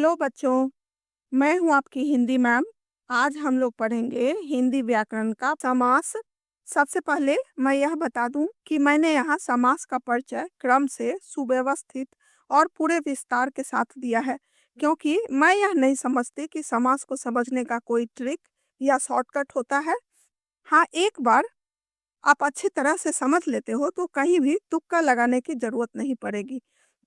Hello बच्चों, मैं हूँ आपकी हिंदी मैम। आज हम लोग पढ़ेंगे हिंदी व्याकरण का समास। सबसे पहले मैं यह बता दूं कि मैंने यहाँ समास का परिचय क्रम से सुव्यवस्थित और पूरे विस्तार के साथ दिया है, क्योंकि मैं यह नहीं समझती कि समास को समझने का कोई ट्रिक या शॉर्टकट होता है। हाँ, एक बार आप अच्छी तरह से समझ लेते हो तो कहीं भी तुक्का लगाने की जरूरत नहीं पड़ेगी।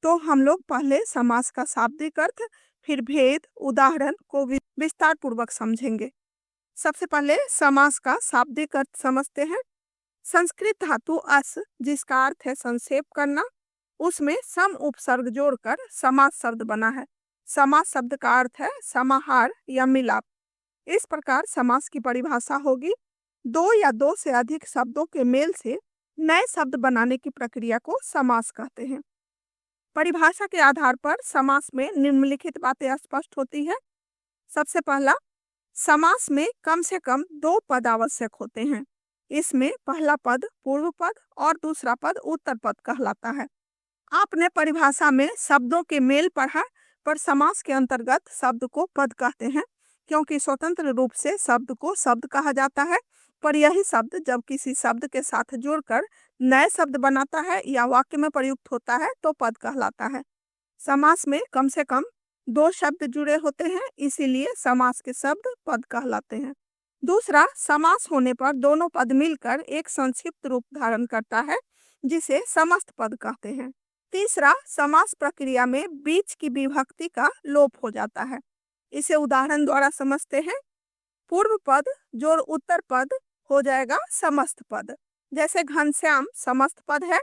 तो हम लोग पहले समास का शाब्दिक अर्थ, फिर भेद, उदाहरण को विस्तार पूर्वक समझेंगे। सबसे पहले समास का शाब्दिक अर्थ समझते हैं। संस्कृत धातु अस, जिसका अर्थ है संक्षेप करना, उसमें सम उपसर्ग जोड़कर समास शब्द बना है। समास शब्द का अर्थ है समाहार या मिलाप। इस प्रकार समास की परिभाषा होगी: दो या दो से अधिक शब्दों के मेल से नए शब्द बनाने की प्रक्रिया को समास कहते हैं। परिभाषा के आधार पर समास में निम्नलिखित बातें स्पष्ट होती है। सबसे पहला, समास में कम से कम दो पद आवश्यक होते हैं। इसमें पहला पद पूर्व पद और दूसरा पद उत्तर पद कहलाता है। आपने परिभाषा में शब्दों के मेल पढ़ा, पर समास के अंतर्गत शब्द को पद कहते हैं, क्योंकि स्वतंत्र रूप से शब्द को शब्द कहा जाता है, पर यही शब्द जब किसी शब्द के साथ जुड़कर नए शब्द बनाता है या वाक्य में प्रयुक्त होता है तो पद कहलाता है। समास में कम से कम दो शब्द जुड़े होते हैं, इसीलिए समास के शब्द पद कहलाते हैं। दूसरा, समास होने पर दोनों पद मिलकर एक संक्षिप्त रूप धारण करता है, जिसे समस्त पद कहते हैं। तीसरा, समास प्रक्रिया में बीच की विभक्ति का लोप हो जाता है। इसे उदाहरण द्वारा समझते हैं। पूर्व पद जोड़ उत्तर पद हो जाएगा समस्त पद। जैसे घनश्याम समस्त पद है,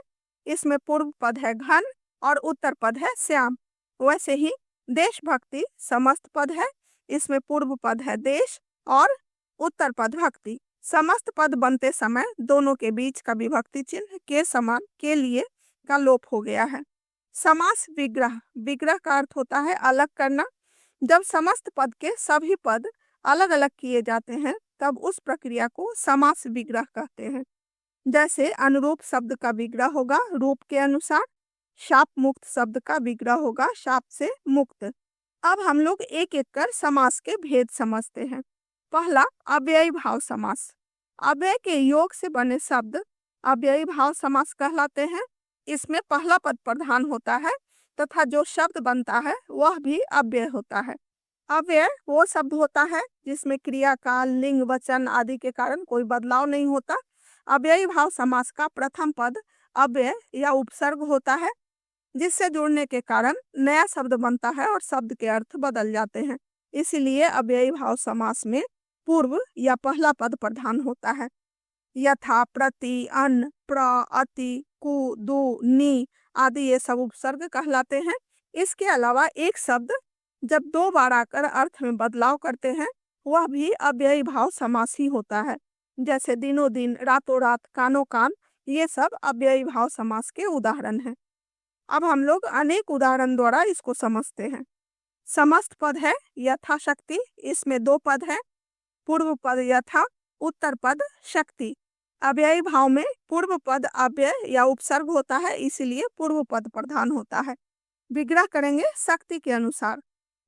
इसमें पूर्व पद है घन और उत्तर पद है श्याम। वैसे ही देशभक्ति समस्त पद है, इसमें पूर्व पद है देश और उत्तर पद भक्ति। समस्त पद बनते समय दोनों के बीच का विभक्ति चिन्ह के समान के लिए का लोप हो गया है। समास विग्रह, विग्रह का अर्थ होता है अलग करना। जब समस्त पद के सभी पद अलग अलग किए जाते हैं तब उस प्रक्रिया को समास विग्रह कहते हैं। जैसे अनुरूप शब्द का विग्रह होगा रूप के अनुसार, शाप मुक्त शब्द का विग्रह होगा शाप से मुक्त। अब हम लोग एक एक कर समास के भेद समझते हैं। पहला, अव्ययी भाव समास। अव्यय के योग से बने शब्द अव्ययी भाव समास कहलाते हैं। इसमें पहला पद प्रधान होता है तथा जो शब्द बनता है वह भी अव्यय होता है। अव्यय वो शब्द होता है जिसमें क्रिया काल, लिंग, वचन आदि के कारण कोई बदलाव नहीं होता। अव्ययी भाव समास का प्रथम पद अव्यय या उपसर्ग होता है, जिससे जुड़ने के कारण नया शब्द बनता है और शब्द के अर्थ बदल जाते हैं। इसीलिए अव्ययी भाव समास में पूर्व या पहला पद प्रधान होता है। यथा, प्रति, अन, प्र, अति, कु, दु, नि आदि ये सब उपसर्ग कहलाते हैं। इसके अलावा एक शब्द जब दो बार आकर अर्थ में बदलाव करते हैं वह भी अव्ययी भाव समास ही होता है। जैसे दिनों दिन, रातों रात, कानों कान, ये सब अव्ययी भाव समास के उदाहरण हैं। अब हम लोग अनेक उदाहरण द्वारा इसको समझते हैं। समस्त पद है यथाशक्ति, इसमें दो पद है, पूर्व पद यथा, उत्तर पद शक्ति। अव्ययी भाव में पूर्व पद अव्यय या उपसर्ग होता है, इसीलिए पूर्व पद प्रधान होता है। विग्रह करेंगे शक्ति के अनुसार।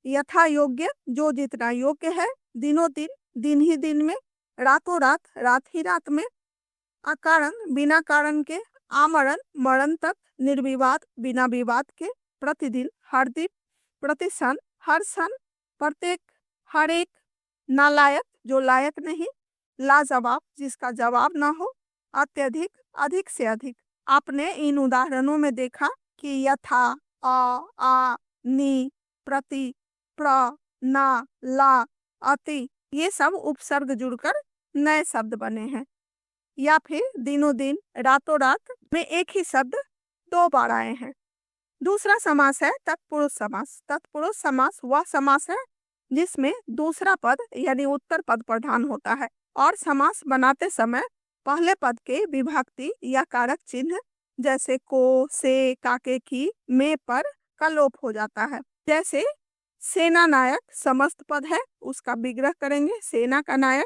यथा योग्य, जो जितना योग्य है, दिनों दिन, दिन ही दिन में, रातों रात, रात ही रात में, अकारण, बिना कारण के, आमरण, मरण तक, निर्विवाद, बिना विवाद के, प्रतिदिन, हर दिन, प्रतिक्षण, हर क्षण, प्रत्येक, हर एक, नालायक, जो लायक नहीं, लाजवाब, जिसका जवाब ना हो, अत्यधिक, अधिक से अधिक। आपने इन उदाहरणों में देखा कि यथा, आ, नि, प्रति, प्र, ना, ला, अति, ये सब उपसर्ग जुड़कर नए शब्द बने हैं। या फिर दिनों दिन, रातों रात में एक ही शब्द दो बार आए हैं। दूसरा समास है तत्पुरुष समास। तत्पुरुष समास वह समास है जिसमें दूसरा पद यानी उत्तर पद प्रधान होता है और समास बनाते समय पहले पद के विभक्ति या कारक चिन्ह जैसे को, से, काके, की, में पर का लोप हो जाता है। जैसे सेना नायक समस्त पद है, उसका विग्रह करेंगे सेना का नायक।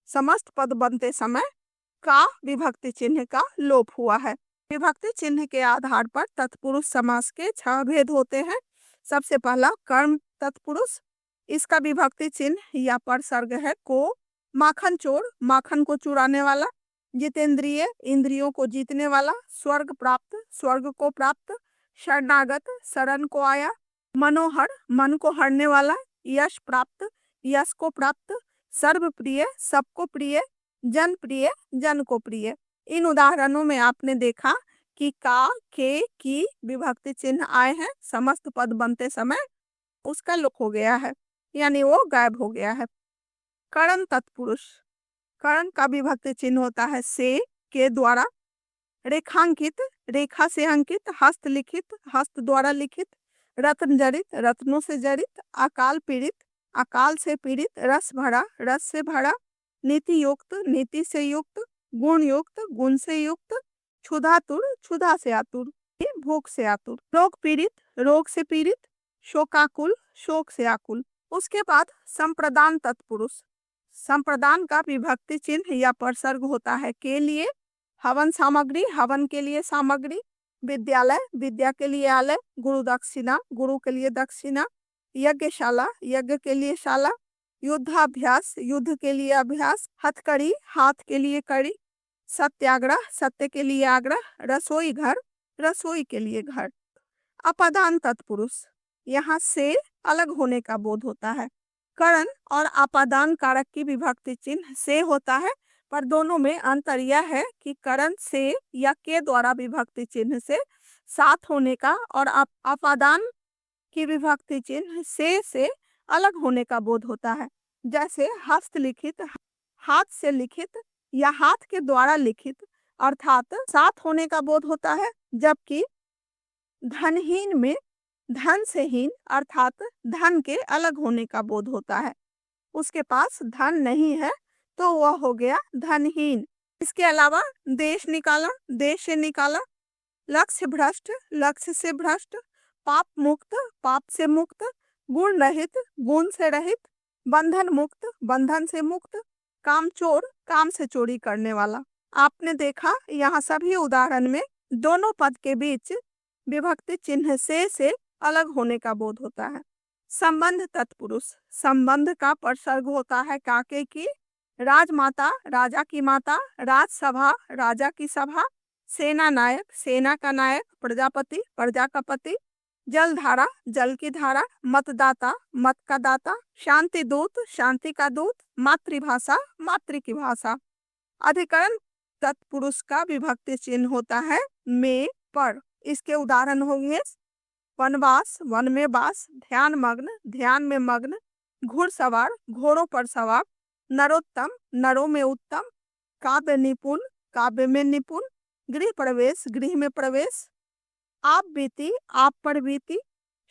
समस्त पद बनते समय का विभक्ति चिन्ह का लोप हुआ है। विभक्ति चिन्ह के आधार पर तत्पुरुष समास के 6 भेद होते हैं। सबसे पहला कर्म तत्पुरुष, इसका विभक्ति चिन्ह या परसर्ग है को। माखन चोर, माखन को चुराने वाला। जितेंद्रिय, इंद्रियों को जीतने वाला। स्वर्ग प्राप्त, स्वर्ग को प्राप्त। शरणागत, शरण को आया। मनोहर, मन को हरने वाला। यश प्राप्त, यश को प्राप्त। सर्वप्रिय, सबको प्रिय। जन प्रिय, जन को प्रिय। इन उदाहरणों में आपने देखा कि का, के, की विभक्ति चिन्ह आए हैं। समस्त पद बनते समय उसका लोप हो गया है, यानी वो गायब हो गया है। करण तत्पुरुष, करण का विभक्ति चिन्ह होता है से, के द्वारा। रेखांकित, रेखा से अंकित। हस्तलिखित, हस्त द्वारा लिखित। रत्न जड़ित, रत्नों से जड़ित। अकाल पीड़ित, अकाल से पीड़ित। रस भरा, रस से भरा। नीति युक्त, नीति से युक्त। गुण युक्त, गुण से युक्त। क्षुधातुर, क्षुधा से आतुर, भूख से आतुर। रोग पीड़ित, रोग से पीड़ित। शोकाकुल, शोक से आकुल। उसके बाद संप्रदान तत्पुरुष, संप्रदान का विभक्ति चिन्ह या परसर्ग होता है के लिए। हवन सामग्री, हवन के लिए सामग्री। विद्यालय, विद्या के लिए आलय। गुरु दक्षिणा, गुरु के लिए दक्षिणा। यज्ञशाला, यज्ञ के लिए शाला। युद्धाभ्यास, युद्ध के लिए अभ्यास। हथकड़ी, हाथ के लिए कड़ी। सत्याग्रह, सत्य के लिए आग्रह। रसोई घर, रसोई के लिए घर। अपादान तत्पुरुष, यहाँ से अलग होने का बोध होता है। करण और अपादान कारक की विभक्ति चिन्ह से होता है, पर दोनों में अंतर यह है कि करण से या के द्वारा विभक्ति चिन्ह से साथ होने का और अपादान की विभक्ति चिन्ह से अलग होने का बोध होता है। जैसे हस्तलिखित, हाथ से लिखित या हाथ के द्वारा लिखित, अर्थात साथ होने का बोध होता है। जबकि धनहीन में धन से हीन, अर्थात धन के अलग होने का बोध होता है। उसके पास धन नहीं है तो वह हो गया धनहीन। इसके अलावा देश निकाला, देश से निकाला। लक्ष्य भ्रष्ट, लक्ष्य से भ्रष्ट। पाप मुक्त, पाप से मुक्त। गुण रहित, गुण से रहित। बंधन मुक्त, बंधन से मुक्त। काम चोर, काम से चोरी करने वाला। आपने देखा यहाँ सभी उदाहरण में दोनों पद के बीच विभक्ति चिन्ह से अलग होने का बोध होता है। संबंध तत्पुरुष, संबंध का परसर्ग होता है काके की। राजमाता, राजा की माता। राजसभा, राजा की सभा। सेना नायक, सेना का नायक। प्रजापति, प्रजा का पति। जलधारा, जल की धारा। मतदाता, मत का दाता। शांति दूत, शांति का दूत। मातृभाषा, मातृ की भाषा। अधिकरण तत्पुरुष का विभक्ति चिन्ह होता है में, पर। इसके उदाहरण होंगे वनवास, वन में वास। ध्यान मग्न, ध्यान में मग्न। घुड़सवार, घोड़ों पर सवार। नरोत्तम, नरों में उत्तम। काव्य निपुण, काव्य में निपुण। गृह प्रवेश, गृह में प्रवेश। आप बीती, आप पर बीती।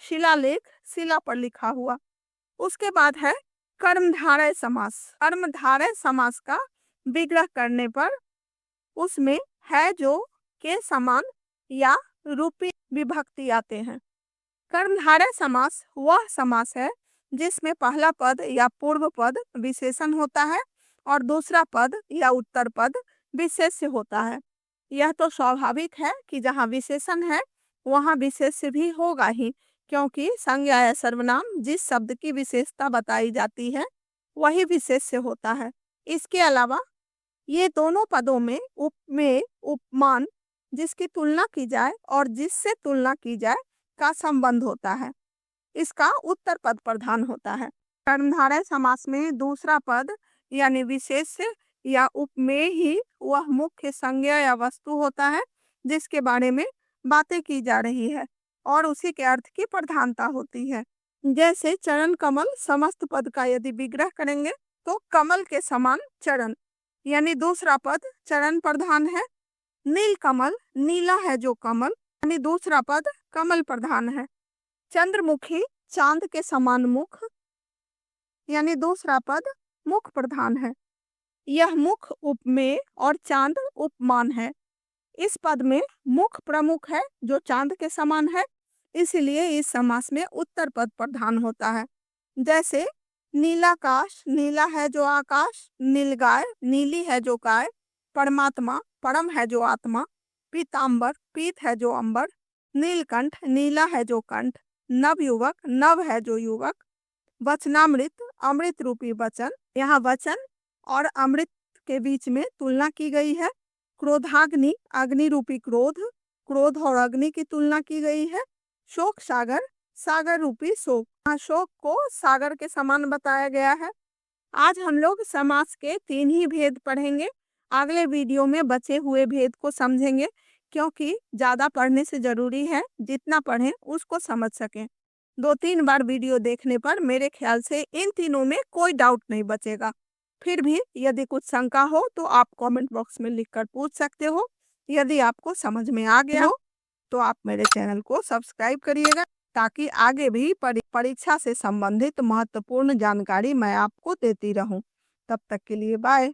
शिलालेख, शिला पर लिखा हुआ। उसके बाद है कर्मधारय समास। कर्मधारय समास का विग्रह करने पर उसमें है जो के समान या रूपी विभक्ति आते हैं। कर्मधारय समास वह समास है जिसमें पहला पद या पूर्व पद विशेषण होता है और दूसरा पद या उत्तर पद विशेष्य होता है। यह तो स्वाभाविक है कि जहाँ विशेषण है वहाँ विशेष्य भी होगा ही, क्योंकि संज्ञा या सर्वनाम जिस शब्द की विशेषता बताई जाती है वही विशेष्य होता है। इसके अलावा ये दोनों पदों में उपमेय, उपमान, जिसकी तुलना की जाए और जिससे तुलना की जाए का संबंध होता है, इसका उत्तर पद प्रधान होता है। कर्मधारय समास में दूसरा पद यानी विशेष्य या उपमेय ही वह मुख्य संज्ञा या वस्तु होता है जिसके बारे में बातें की जा रही है और उसी के अर्थ की प्रधानता होती है। जैसे चरण कमल, समस्त पद का यदि विग्रह करेंगे तो कमल के समान चरण, यानी दूसरा पद चरण प्रधान है। नील कमल, नीला है जो कमल, यानी दूसरा पद कमल प्रधान है। चंद्रमुखी, चांद के समान मुख, यानी दूसरा पद मुख प्रधान है। यह मुख उपमेय और चांद उपमान है। इस पद में मुख प्रमुख है जो चांद के समान है, इसलिए इस समास में उत्तर पद प्रधान होता है। जैसे नीलाकाश, नीला है जो आकाश। नीलगाय, नीली है जो गाय। परमात्मा, परम है जो आत्मा। पीतांबर, पीत है जो अंबर। नीलकंठ, नीला है जो कंठ। नवयुवक, नव है जो युवक। वचनामृत, अमृत रूपी वचन। यहाँ वचन और अमृत के बीच में तुलना की गई है। क्रोधाग्नि, अग्नि रूपी क्रोध, क्रोध और अग्नि की तुलना की गई है। शोक सागर, सागर रूपी शोक, यहाँ शोक को सागर के समान बताया गया है। आज हम लोग समास के 3 ही भेद पढ़ेंगे। अगले वीडियो में बचे हुए भेद को समझेंगे, क्योंकि ज्यादा पढ़ने से जरूरी है जितना पढ़ें उसको समझ सकें। 2-3 बार वीडियो देखने पर मेरे ख्याल से इन तीनों में कोई डाउट नहीं बचेगा। फिर भी यदि कुछ शंका हो तो आप कमेंट बॉक्स में लिखकर पूछ सकते हो। यदि आपको समझ में आ गया हो तो आप मेरे चैनल को सब्सक्राइब करिएगा, ताकि आगे भी परीक्षा से संबंधित महत्वपूर्ण जानकारी मैं आपको देती रहूं। तब तक के लिए बाय।